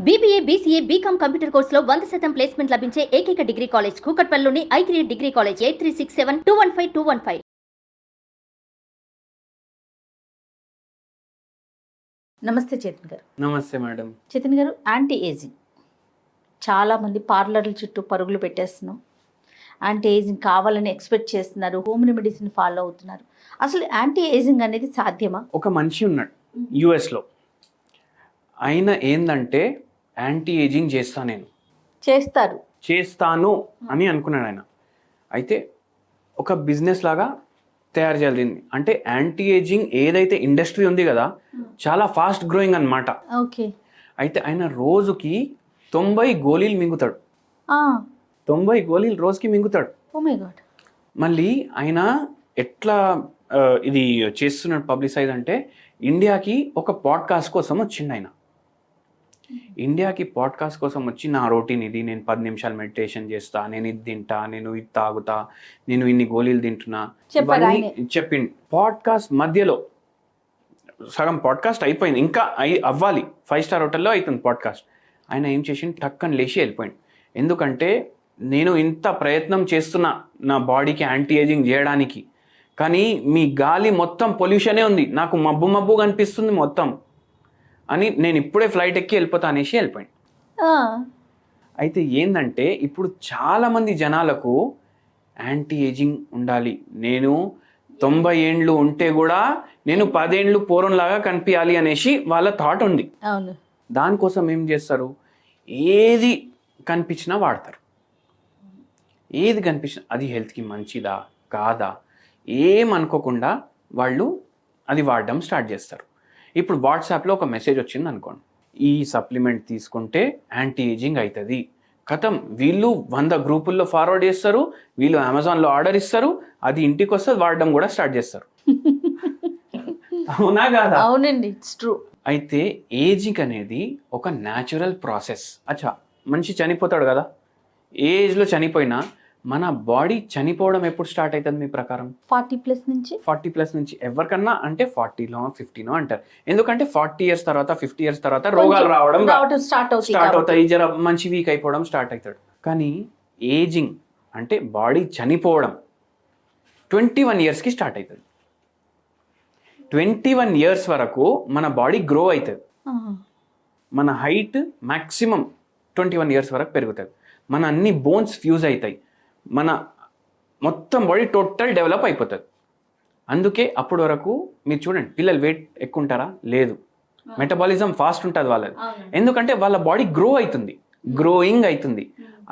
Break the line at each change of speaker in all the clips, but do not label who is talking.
BBA, BCA, BCom computer కోర్సులో 100% placement లభించే ఏకైక డిగ్రీ కాలేజ్ కూకట్పల్లిలోని I3 డిగ్రీ కాలేజ్ 8367215215.
నమస్తే చేతన్ గారు.
నమస్తే మేడం.
చేతన్ గారు, యాంటీ ఏజింగ్ చాలామంది పార్లర్ల చుట్టూ పరుగులు పెట్టేస్తున్నాం. యాంటీ ఏజింగ్ కావాలని ఎక్స్పెక్ట్ చేస్తున్నారు, హోమ్ రెమెడీస్ని ఫాలో అవుతున్నారు. అసలు యాంటీ ఏజింగ్ అనేది సాధ్యమా?
ఒక మనిషి ఉన్నాడు యుఎస్లో, ఆయన ఏందంటే యాంటీ ఏజింగ్ చేస్తాను అని అనుకున్నాడు ఆయన. అయితే ఒక బిజినెస్ లాగా తయారు చేయాలి దీన్ని. అంటే యాంటీ ఏజింగ్ ఏదైతే ఇండస్ట్రీ ఉంది కదా, చాలా ఫాస్ట్ గ్రోయింగ్ అనమాట.
ఓకే.
అయితే ఆయన రోజుకి 90 గోళీలు మింగుతాడు. 90 గోళీలు రోజుకి మింగుతాడు.
Oh my God.
మళ్ళీ ఆయన ఎట్లా ఇది చేస్తున్నాడు పబ్లిసైజ్ అంటే, ఇండియాకి ఒక పాడ్కాస్ట్ కోసం వచ్చిండు ఆయన. ఇండియాకి పాడ్కాస్ట్ కోసం వచ్చి నా రొటీన్ ఇది, నేను 10 నిమిషాలు మెడిటేషన్ చేస్తా, నేను ఇది తింటా, నేను ఇది తాగుతా, నేను ఇన్ని గోళీలు తింటున్నా, చెప్పిండు. పాడ్కాస్ట్ మధ్యలో సగం పాడ్కాస్ట్ అయిపోయింది, ఇంకా అవ్వాలి, 5 స్టార్ హోటల్లో అవుతుంది పాడ్కాస్ట్. ఆయన ఏం చేసిండు, టక్కని లేచి వెళ్ళిపోయింది. ఎందుకంటే నేను ఇంత ప్రయత్నం చేస్తున్నా నా బాడీకి యాంటీ ఏజింగ్ చేయడానికి, కానీ మీ గాలి మొత్తం పొల్యూషనే ఉంది, నాకు మబ్బు మబ్బు కనిపిస్తుంది మొత్తం అని, నేను ఇప్పుడే ఫ్లైట్ ఎక్కి వెళ్ళిపోతా అనేసి వెళ్ళిపోయింది. అయితే ఏంటంటే ఇప్పుడు చాలామంది జనాలకు యాంటీ ఏజింగ్ ఉండాలి, నేను 90 ఏండ్లు ఉంటే కూడా నేను 10 ఏండ్లు పూర్వంలాగా కనిపించాలి అనేసి వాళ్ళ థాట్ ఉంది. దానికోసం ఏం చేస్తారు, ఏది కనిపించినా వాడతారు. ఏది కనిపించినా అది హెల్త్కి మంచిదా కాదా ఏమనుకోకుండా వాళ్ళు అది వాడడం స్టార్ట్ చేస్తారు. ఇప్పుడు వాట్సాప్లో ఒక మెసేజ్ వచ్చింది అనుకోండి, ఈ సప్లిమెంట్ తీసుకుంటే యాంటీ ఏజింగ్ అవుతుంది, కథం వీళ్ళు 100 గ్రూపుల్లో ఫార్వర్డ్ చేస్తారు, వీళ్ళు అమెజాన్లో ఆర్డర్ ఇస్తారు, అది ఇంటికి వస్తుంది, వాడడం కూడా స్టార్ట్ చేస్తారు. అవునా కాదా?
అవునండి, ఇట్స్ ట్రూ.
అయితే ఏజింగ్ అనేది ఒక న్యాచురల్ ప్రాసెస్. అచ్చా, మనిషి చనిపోతాడు కదా, ఏ ఏజ్లో చనిపోయినా మన బాడీ చనిపోవడం ఎప్పుడు స్టార్ట్ అవుతుంది మీ ప్రకారం? 40+ నుంచి. ఎవరికన్నా అంటే 40లో 50నో అంటారు. ఎందుకంటే 40 ఇయర్స్ తర్వాత 50 ఇయర్స్ తర్వాత రోగాలు రావడం స్టార్ట్ అవుతాయి, జర మంచి వీక్ అయిపోవడం స్టార్ట్ అవుతాడు. కానీ ఏజింగ్ అంటే బాడీ చనిపోవడం 21 ఇయర్స్కి స్టార్ట్ అవుతుంది. 21 ఇయర్స్ వరకు మన బాడీ గ్రో అవుతుంది. మన హైట్ మ్యాక్సిమం 21 ఇయర్స్ వరకు పెరుగుతుంది. మన అన్ని బోన్స్ ఫ్యూజ్ అవుతాయి, మన మొత్తం బాడీ టోటల్ డెవలప్ అయిపోతుంది. అందుకే అప్పటి వరకు మీరు చూడండి, పిల్లలు వెయిట్ ఎక్కువ ఉంటారా? లేదు. మెటబాలిజం ఫాస్ట్ ఉంటుంది వాళ్ళది, ఎందుకంటే వాళ్ళ బాడీ గ్రోయింగ్ అవుతుంది.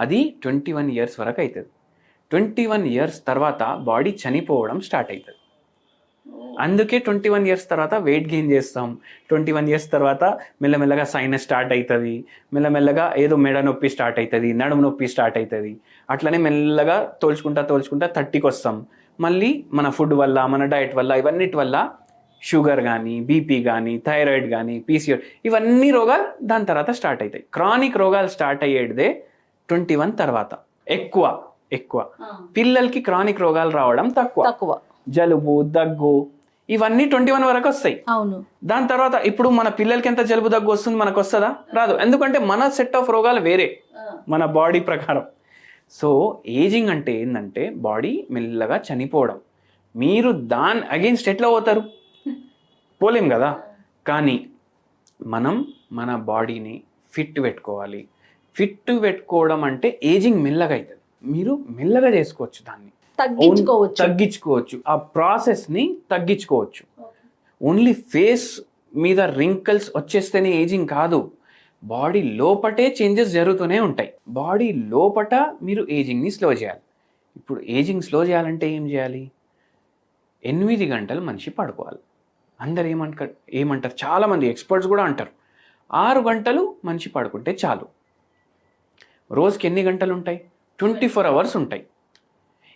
అది 21 ఇయర్స్ వరకు అవుతుంది. 21 ఇయర్స్ తర్వాత బాడీ చనిపోవడం స్టార్ట్ అవుతుంది. అందుకే 21 ఇయర్స్ తర్వాత వెయిట్ గెయిన్ చేస్తాం. 21 ఇయర్స్ తర్వాత మెల్లమెల్లగా సైనస్ స్టార్ట్ అవుతుంది, మెల్లమెల్లగా ఏదో మెడ నొప్పి స్టార్ట్ అవుతుంది, నడుము నొప్పి స్టార్ట్ అవుతుంది. అట్లనే మెల్లగా తోల్చుకుంటా 30కి వస్తాం. మళ్ళీ మన ఫుడ్ వల్ల, మన డైట్ వల్ల, ఇవన్నిటి వల్ల షుగర్ కానీ, బీపీ కానీ, థైరాయిడ్ కానీ, PCOD, ఇవన్నీ రోగాలు దాని తర్వాత స్టార్ట్ అవుతాయి. క్రానిక్ రోగాలు స్టార్ట్ అయ్యేదే 21 తర్వాత. ఎక్కువ పిల్లలకి క్రానిక్ రోగాలు రావడం తక్కువ. జలుబు, దగ్గు ఇవన్నీ 21 వరకు వస్తాయి.
అవును.
దాని తర్వాత ఇప్పుడు మన పిల్లలకి ఎంత జలుబు, దగ్గు వస్తుంది, మనకు వస్తుందా? రాదు. ఎందుకంటే మన సెట్ ఆఫ్ రోగాలు వేరే మన బాడీ ప్రకారం. సో ఏజింగ్ అంటే ఏంటంటే బాడీ మెల్లగా చనిపోవడం. మీరు దాని అగెయిన్స్ట్ ఎట్లా పోతారు? పోలేం కదా. కానీ మనం మన బాడీని ఫిట్ పెట్టుకోవాలి. ఫిట్ పెట్టుకోవడం అంటే ఏజింగ్ మెల్లగా అవుతుంది. మీరు మెల్లగా చేసుకోవచ్చు, దాన్ని తగ్గించుకోవచ్చు, ఆ ప్రాసెస్ని తగ్గించుకోవచ్చు. ఓన్లీ ఫేస్ మీద రింకల్స్ వచ్చేస్తేనే ఏజింగ్ కాదు, బాడీ లోపటే చేంజెస్ జరుగుతూనే ఉంటాయి. బాడీ లోపట మీరు ఏజింగ్ని స్లో చేయాలి. ఇప్పుడు ఏజింగ్ స్లో చేయాలంటే ఏం చేయాలి? 8 గంటలు మనిషి పడుకోవాలి. అందరు ఏమంటారు చాలామంది ఎక్స్పర్ట్స్ కూడా అంటారు 6 గంటలు మనిషి పడుకుంటే చాలు. రోజుకి ఎన్ని గంటలు ఉంటాయి? 24 అవర్స్ ఉంటాయి.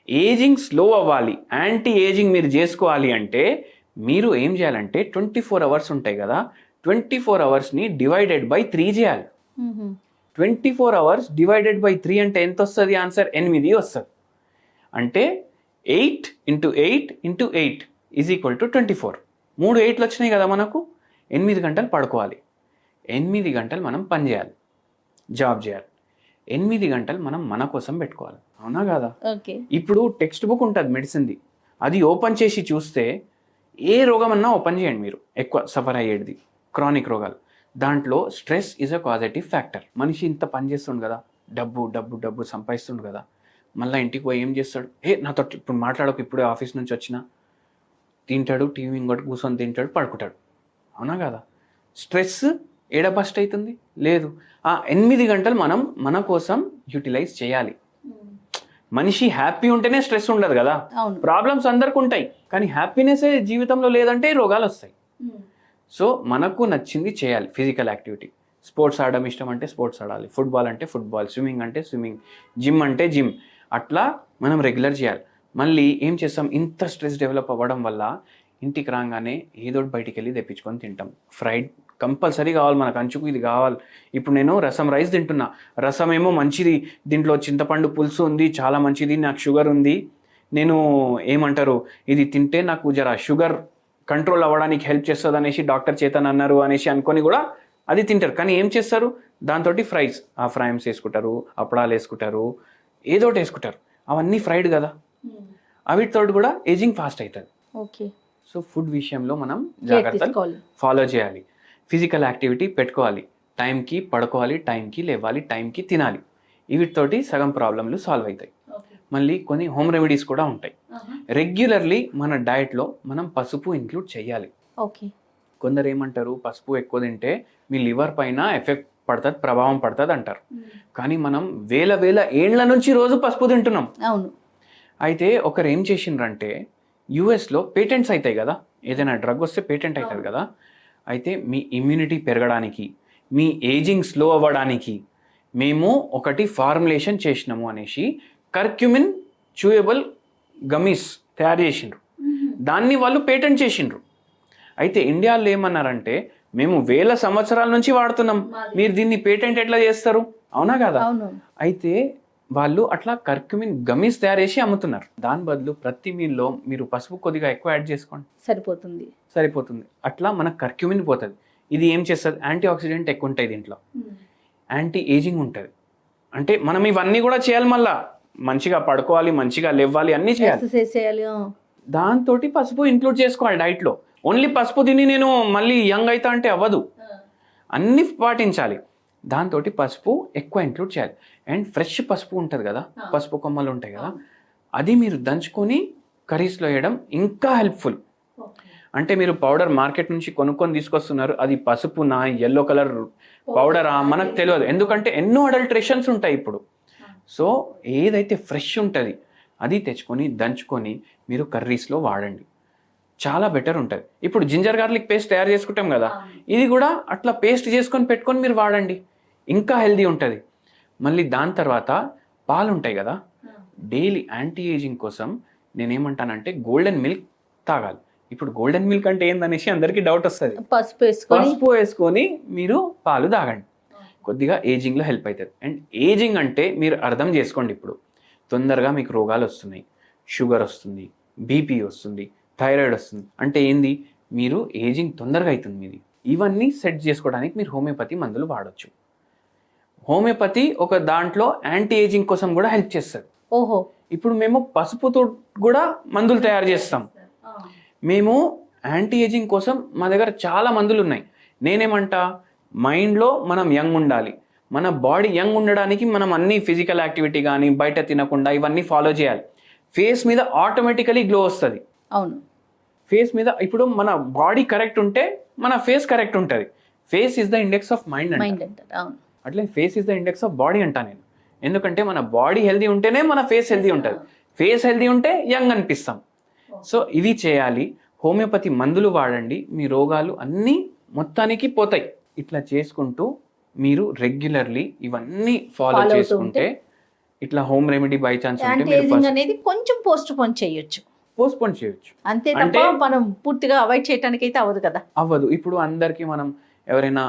ఏజింగ్ స్లో అవ్వాలి, యాంటీ ఏజింగ్ మీరు చేసుకోవాలి అంటే మీరు ఏం చేయాలంటే 24 అవర్స్ ఉంటాయి కదా, 24 అవర్స్ని డివైడెడ్ బై 3 చేయాలి. 24 అవర్స్ డివైడెడ్ బై 3 అంటే ఎంత వస్తుంది? ఆన్సర్ 8 వస్తుంది. అంటే 8 × 8 × 8 = 24. 3 8లు వచ్చినాయి కదా మనకు. 8 గంటలు పడుకోవాలి, 8 గంటలు మనం పని చేయాలి. జాబ్ చేయాలి. 8 గంటలు మనం మన కోసం పెట్టుకోవాలి, అవునా కాదా?
ఓకే.
ఇప్పుడు టెక్స్ట్ బుక్ ఉంటుంది మెడిసిన్ది, అది ఓపెన్ చేసి చూస్తే ఏ రోగం అన్నా ఓపెన్ చేయండి మీరు, ఎక్కువ సఫర్ అయ్యేది క్రానిక్ రోగాలు. దాంట్లో stress is a causative factor. మనిషి ఇంత పని చేస్తుండు కదా, డబ్బు డబ్బు డబ్బు సంపాదిస్తుండు కదా, మళ్ళీ ఇంటికి పోయి ఏం చేస్తాడు, నాతో ఇప్పుడు మాట్లాడక, ఇప్పుడే ఆఫీస్ నుంచి వచ్చినా, తింటాడు, టీవీ ఇంకోటి కూర్చొని తింటాడు, పడుకుంటాడు, అవునా కదా? స్ట్రెస్ ఏడ బస్ట్ అవుతుంది? లేదు. ఆ 8 గంటలు మనం మన కోసం యూటిలైజ్ చేయాలి. మనిషి హ్యాపీ ఉంటేనే స్ట్రెస్ ఉండదు కదా.
అవును.
ప్రాబ్లమ్స్ అందరికి ఉంటాయి, కానీ హ్యాపీనెస్ జీవితంలో లేదంటే రోగాలు వస్తాయి. సో మనకు నచ్చింది చేయాలి. ఫిజికల్ యాక్టివిటీ, స్పోర్ట్స్ ఆడడం ఇష్టం అంటే స్పోర్ట్స్ ఆడాలి, ఫుట్బాల్ అంటే ఫుట్బాల్, స్విమ్మింగ్ అంటే స్విమ్మింగ్, జిమ్ అంటే జిమ్, అట్లా మనం రెగ్యులర్ చేయాలి. మళ్ళీ ఏం చేస్తాం, ఇంత స్ట్రెస్ డెవలప్ అవ్వడం వల్ల ఇంటికి రాగానే ఏదో బయటికి వెళ్ళి తెప్పించుకొని తింటాం. ఫ్రైడ్ కంపల్సరీ కావాలి మనకు, అంచుకు ఇది కావాలి. ఇప్పుడు నేను రసం రైస్ తింటున్నా, రసం ఏమో మంచిది, దీంట్లో చింతపండు పులుసు ఉంది, చాలా మంచిది, నాకు షుగర్ ఉంది, నేను ఏమంటారు ఇది తింటే నాకు జర షుగర్ కంట్రోల్ అవ్వడానికి హెల్ప్ చేస్తుంది అనేసి డాక్టర్ చేతన్ అన్నారు అనేసి అనుకొని కూడా అది తింటారు. కానీ ఏం చేస్తారు, దాంతో ఫ్రైస్, ఆ ఫ్రైమ్స్ వేసుకుంటారు, అప్పడాలు వేసుకుంటారు, ఏదో ఒకటి వేసుకుంటారు, అవన్నీ ఫ్రైడ్ కదా, అవిటితో కూడా ఏజింగ్ ఫాస్ట్ అవుతుంది.
ఓకే.
సో ఫుడ్ విషయంలో మనం జాగ్రత్తలు ఫాలో చేయాలి. ఫిజికల్ యాక్టివిటీ పెట్టుకోవాలి, టైంకి పడుకోవాలి, టైంకి లేవాలి, టైంకి తినాలి. వీటితోటి సగం ప్రాబ్లంలు సాల్వ్ అవుతాయి. మళ్ళీ కొన్ని హోమ్ రెమెడీస్ కూడా ఉంటాయి. రెగ్యులర్లీ మన డయట్లో మనం పసుపు ఇంక్లూడ్ చేయాలి.
ఓకే.
కొందరు ఏమంటారు, పసుపు ఎక్కువ తింటే మీ లివర్ పైన ఎఫెక్ట్ పడుతుంది, ప్రభావం పడుతుంది అంటారు. కానీ మనం వేల ఏండ్ల నుంచి రోజు పసుపు తింటున్నాం.
అవును.
అయితే ఒకరు ఏం చేసిండ్రంటే, యుఎస్లో పేటెంట్స్ అవుతాయి కదా, ఏదైనా డ్రగ్ వస్తే పేటెంట్ అవుతుంది కదా, అయితే మీ ఇమ్యూనిటీ పెరగడానికి, మీ ఏజింగ్ స్లో అవ్వడానికి మేము ఒకటి ఫార్ములేషన్ చేసినాము అనేసి కర్క్యూమిన్ చూయబుల్ గమీస్ తయారు చేసిండ్రు. దాన్ని వాళ్ళు పేటెంట్ చేసిండ్రు. అయితే ఇండియాలో ఏమన్నారంటే, మేము వేల సంవత్సరాల నుంచి వాడుతున్నాం, మీరు దీన్ని పేటెంట్ ఎట్లా చేస్తారు, అవునా కదా? అయితే వాళ్ళు అట్లా కర్క్యూమిన్ గమీస్ తయారు చేసి అమ్ముతున్నారు. దాని బదులు ప్రతి మీల్లో మీరు పసుపు కొద్దిగా ఎక్కువ యాడ్ చేసుకోండి, సరిపోతుంది. అట్లా మనకు కర్క్యూమిన్ పోతుంది. ఇది ఏం చేస్తుంది, యాంటీ ఆక్సిడెంట్ ఎక్కువ ఉంటాయి దీంట్లో, యాంటీ ఏజింగ్ ఉంటుంది. అంటే మనం ఇవన్నీ కూడా చేయాలి, మళ్ళా మంచిగా పడుకోవాలి, మంచిగా లేవాలి, అన్నీ చేయాలి. దాంతో పసుపు ఇంక్లూడ్ చేసుకోవాలి డైట్లో. ఓన్లీ పసుపు తిని నేను మళ్ళీ యంగ్ అవుతా అంటే అవ్వదు, అన్నీ పాటించాలి. దాంతో పసుపు ఎక్కువ ఇంక్లూడ్ చేయాలి. అండ్ ఫ్రెష్ పసుపు ఉంటుంది కదా, పసుపు కొమ్మలు ఉంటాయి కదా, అది మీరు దంచుకొని కర్రీస్లో వేయడం ఇంకా హెల్ప్ఫుల్. అంటే మీరు పౌడర్ మార్కెట్ నుంచి కొనుక్కొని తీసుకొస్తున్నారు, అది పసుపునా ఎల్లో కలర్ పౌడరా మనకు తెలియదు, ఎందుకంటే ఎన్నో అడల్ట్రేషన్స్ ఉంటాయి ఇప్పుడు. సో ఏదైతే ఫ్రెష్ ఉంటుంది అది తెచ్చుకొని దంచుకొని మీరు కర్రీస్లో వాడండి, చాలా బెటర్ ఉంటుంది. ఇప్పుడు జింజర్ గార్లిక్ పేస్ట్ తయారు చేసుకుంటాం కదా, ఇది కూడా అట్లా పేస్ట్ చేసుకొని పెట్టుకొని మీరు వాడండి, ఇంకా హెల్దీ ఉంటుంది. మళ్ళీ దాని తర్వాత పాలు ఉంటాయి కదా, డైలీ యాంటీ ఏజింగ్ కోసం నేనేమంటానంటే గోల్డెన్ మిల్క్ తాగాలి. ఇప్పుడు గోల్డెన్ మిల్క్ అంటే ఏందనేసి అందరికీ డౌట్ వస్తుంది. పసుపు వేసుకొని మీరు పాలు తాగండి, కొద్దిగా ఏజింగ్లో హెల్ప్ అవుతుంది. అండ్ ఏజింగ్ అంటే మీరు అర్థం చేసుకోండి, ఇప్పుడు తొందరగా మీకు రోగాలు వస్తున్నాయి, షుగర్ వస్తుంది, బీపీ వస్తుంది, థైరాయిడ్ వస్తుంది, అంటే ఏంది, మీరు ఏజింగ్ తొందరగా అవుతుంది మీది. ఇవన్నీ సెట్ చేసుకోవడానికి మీరు హోమియోపతి మందులు వాడచ్చు. హోమియోపతి ఒక దాంట్లో యాంటీ ఏజింగ్ కోసం కూడా హెల్ప్ చేస్తుంది.
ఓహో.
ఇప్పుడు మేము పసుపుతో కూడా మందులు తయారు చేస్తాం. మేము యాంటీ ఏజింగ్ కోసం మా దగ్గర చాలా మందులు ఉన్నాయి. నేనేమంటా, మైండ్లో మనం యంగ్ ఉండాలి, మన బాడీ యంగ్ ఉండడానికి మనం అన్ని ఫిజికల్ యాక్టివిటీ కానీ బయట తినకుండా ఇవన్నీ ఫాలో చేయాలి. ఫేస్ మీద ఆటోమేటికలీ గ్లో వస్తుంది.
అవును.
ఫేస్ మీద ఇప్పుడు మన బాడీ కరెక్ట్ ఉంటే మన ఫేస్ కరెక్ట్ ఉంటుంది. Face is the index of mind అంటారు, అట్లే face is the index of body అంటా నేను. ఎందుకంటే మన బాడీ హెల్దీ ఉంటేనే మన ఫేస్ హెల్దీ ఉంటుంది, ఫేస్ హెల్దీ ఉంటే యంగ్ అనిపిస్తాం. సో ఇవి చేయాలి, హోమియోపతి మందులు వాడండి, మీ రోగాలు అన్నీ మొత్తానికి పోతాయి. ఇట్లా చేసుకుంటూ మీరు రెగ్యులర్లీ ఇవన్నీ ఫాలో చేసుకుంటే, ఇట్లా హోమ్ రెమెడీ బై ఛాన్స్
అనేది కొంచెం పోస్ట్ పోన్ చేయొచ్చు
అంతే
తప్ప మనం పూర్తిగా అవాయిడ్ చేయడానికి అయితే అవ్వదు కదా.
అవ్వదు. ఇప్పుడు అందరికీ మనం ఎవరైనా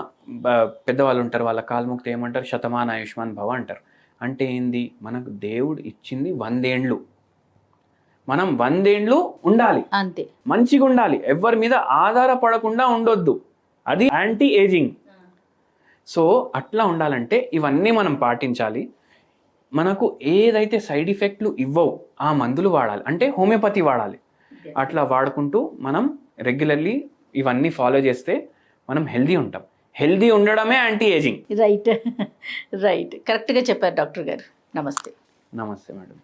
పెద్దవాళ్ళు ఉంటారు, వాళ్ళ కాల్ముక్తి ఏమంటారు, శతమాన ఆయుష్మాన్ భవ అంటారు. అంటే ఏంది, మనకు దేవుడు ఇచ్చింది 100 ఏండ్లు, మనం 100 ఏండ్లు ఉండాలి,
అంతే,
మంచిగా ఉండాలి, ఎవరి మీద ఆధారపడకుండా ఉండొద్దు. అది యాంటీ ఏజింగ్. సో అట్లా ఉండాలంటే ఇవన్నీ మనం పాటించాలి. మనకు ఏదైతే సైడ్ ఎఫెక్ట్లు ఇవ్వవు ఆ మందులు వాడాలి, అంటే హోమియోపతి వాడాలి. అట్లా వాడుకుంటూ మనం రెగ్యులర్లీ ఇవన్నీ ఫాలో చేస్తే మనం హెల్దీ ఉంటాం. హెల్దీ ఉండడమే యాంటీ ఏజింగ్.
రైట్ రైట్, కరెక్ట్గా చెప్పారు డాక్టర్ గారు. నమస్తే.
నమస్తే మేడం.